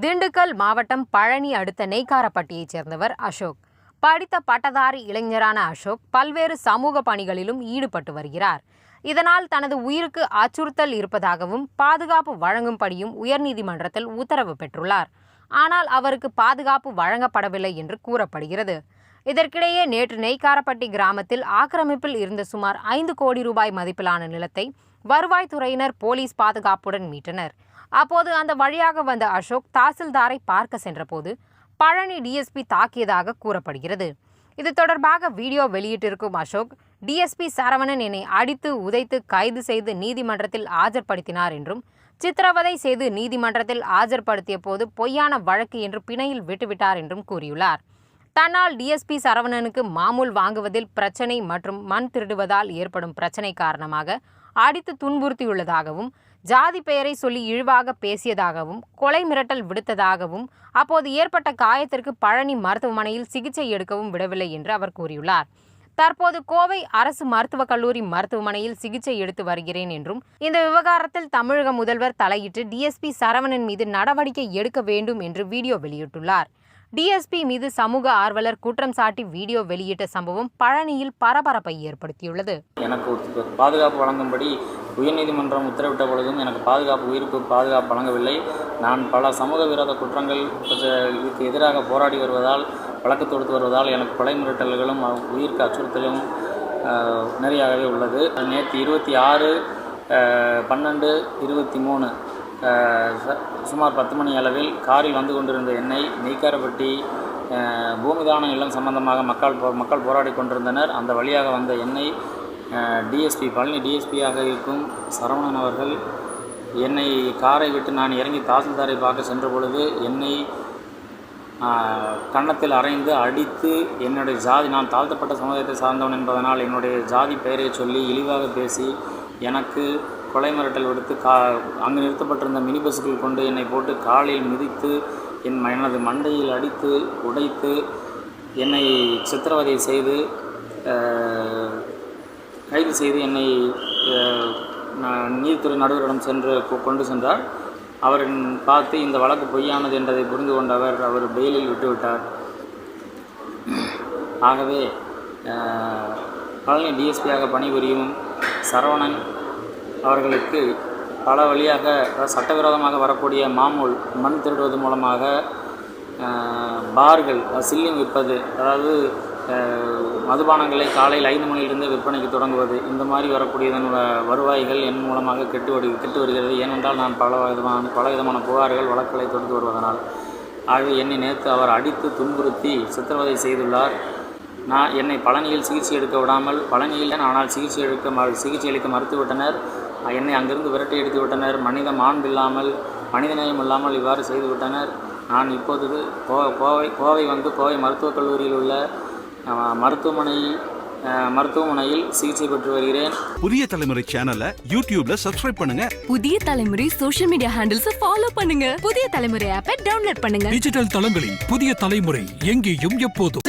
திண்டுக்கல் மாவட்டம் பழனி அடுத்த நெய்க்காரப்பட்டியைச் சேர்ந்தவர் அசோக். படித்த பட்டதாரி இளைஞரான அசோக் பல்வேறு சமூக பணிகளிலும் ஈடுபட்டு வருகிறார். இதனால் தனது உயிருக்கு அச்சுறுத்தல் இருப்பதாகவும் பாதுகாப்பு வழங்கும்படியும் உயர்நீதிமன்றத்தில் உத்தரவு பெற்றுள்ளார். ஆனால் அவருக்கு பாதுகாப்பு வழங்கப்படவில்லை என்று கூறப்படுகிறது. இதற்கிடையே நேற்று நெய்க்காரப்பட்டி கிராமத்தில் ஆக்கிரமிப்பில் இருந்த சுமார் 5 கோடி ரூபாய் மதிப்பிலான நிலத்தை வருவாய்த்துறையினர் போலீஸ் பாதுகாப்புடன் மீட்டனர். அப்போது அந்த வழியாக வந்த அசோக் தாசில்தாரை பார்க்க சென்றபோது பழனி டிஎஸ்பி தாக்கியதாக கூறப்படுகிறது. இது தொடர்பாக வீடியோ வெளியிட்டிருக்கும் அசோக், டிஎஸ்பி சரவணன் என்னை அடித்து உதைத்து கைது செய்து நீதிமன்றத்தில் ஆஜர்படுத்தினார் என்றும், சித்திரவதை செய்து நீதிமன்றத்தில் ஆஜர்படுத்திய போது பொய்யான வழக்கு என்று பிணையில் விட்டுவிட்டார் என்றும் கூறியுள்ளார். தன்னால் டிஎஸ்பி சரவணனுக்கு மாமூல் வாங்குவதில் பிரச்சனை மற்றும் மண் திருடுவதால் ஏற்படும் பிரச்சனை காரணமாக அடித்து துன்புறுத்தியுள்ளதாகவும், ஜாதி பெயரை சொல்லி இழிவாக பேசியதாகவும், கொலை மிரட்டல் விடுத்ததாகவும், அப்போது ஏற்பட்ட காயத்திற்கு பழனி மருத்துவமனையில் சிகிச்சை எடுக்கவும் விடவில்லை என்று அவர் கூறியுள்ளார். தற்போது கோவை அரசு மருத்துவக் கல்லூரி மருத்துவமனையில் சிகிச்சை எடுத்து வருகிறேன் என்றும், இந்த விவகாரத்தில் தமிழக முதல்வர் தலையிட்டு டிஎஸ்பி சரவணன் மீது நடவடிக்கை எடுக்க வேண்டும் என்று வீடியோ வெளியிட்டுள்ளார். டிஎஸ்பி மீது சமூக ஆர்வலர் குற்றம் சாட்டி வீடியோ வெளியிட்ட சம்பவம் பழனியில் பரபரப்பை ஏற்படுத்தியுள்ளது. எனக்கு பாதுகாப்பு வழங்கும்படி உயர்நீதிமன்றம் உத்தரவிட்ட பொழுதும் எனக்கு உயிருக்கு பாதுகாப்பு வழங்கவில்லை. நான் பல சமூக விரோத குற்றங்களுக்கு எதிராக போராடி வருவதால், வழக்கு தொடுத்து வருவதால் எனக்கு கொலை மிரட்டல்களும் உயிருக்கு அச்சுறுத்தலும் நிறையாகவே உள்ளது. நேற்று 26/12/23 சுமார் 10 மணி அளவில் காரில் வந்து கொண்டிருந்த என்னை நெய்க்காரப்பட்டி பூமிதான நிலம் சம்பந்தமாக மக்கள் போராடி கொண்டிருந்தனர். அந்த வழியாக வந்த என்னை டிஎஸ்பி பழனி டிஎஸ்பியாக இருக்கும் சரவணன் அவர்கள் என்னை காரை விட்டு நான் இறங்கி தாசில்தாரை பார்க்க சென்ற பொழுது என்னை கன்னத்தில் அறைந்து அடித்து என்னுடைய ஜாதி, நான் தாழ்த்தப்பட்ட சமுதாயத்தை சார்ந்தவன் என்பதனால் என்னுடைய ஜாதி பெயரை சொல்லி இழிவாக பேசி எனக்கு கொலை மிரட்டல் விடுத்து அங்கு நிறுத்தப்பட்டிருந்த மினி பஸ்ஸுக்குள் கொண்டு என்னை போட்டு காலில் மிதித்து எனது மண்டையில் அடித்து உடைத்து என்னை சித்திரவதை செய்து கைது செய்து என்னை நீதித்துறை நடுவரிடம் கொண்டு சென்றார். அவரின் பார்த்து இந்த வழக்கு பொய்யானது என்பதை புரிந்து கொண்ட அவர் பெயிலில் விட்டுவிட்டார். ஆகவே பழனி டிஎஸ்பியாக பணிபுரியும் சரவணன் அவர்களுக்கு பல வழியாக சட்டவிரோதமாக வரக்கூடிய மாமூல் மண் திருடுவது மூலமாக பார்கள் சில்லிங் விற்பது, அதாவது மதுபானங்களை காலையில் 5 மணியிலிருந்து விற்பனைக்கு தொடங்குவது, இந்த மாதிரி வரக்கூடியதன் வருவாய்கள் என் மூலமாக கெட்டு வருகிறது. ஏனென்றால் நான் பல விதமான புகார்கள் வழக்குகளை தொடுத்து வருவதனால். ஆகவே என்னை நேற்று அவர் அடித்து துன்புறுத்தி சித்திரவதை செய்துள்ளார். என்னை பழனியில் சிகிச்சை எடுக்க விடாமல், பழனியில் ஆனால் சிகிச்சை அளிக்க மறுத்துவிட்டனர். என்னை அங்கிருந்து விரட்டி எடுத்து விட்டனர். மாண்பில்லாமல் மனிதநேயம் இல்லாமல் இவ்வாறு செய்துவிட்டனர். நான் இப்போது கோவை மருத்துவக் கல்லூரியில் உள்ள மருத்துவமனையில் சிகிச்சை பெற்று வருகிறேன். புதிய தலைமுறை சேனலை யூடியூப்ல சப்ஸ்கிரைப் பண்ணுங்க. புதிய தலைமுறை சோஷியல் மீடியா ஹேண்டில்ஸ் ஃபாலோ பண்ணுங்க. புதிய தலைமுறை ஆப்பை டவுன்லோட் பண்ணுங்க. டிஜிட்டல் தளங்களில் புதிய தலைமுறை எங்கேயும் எப்போதும்.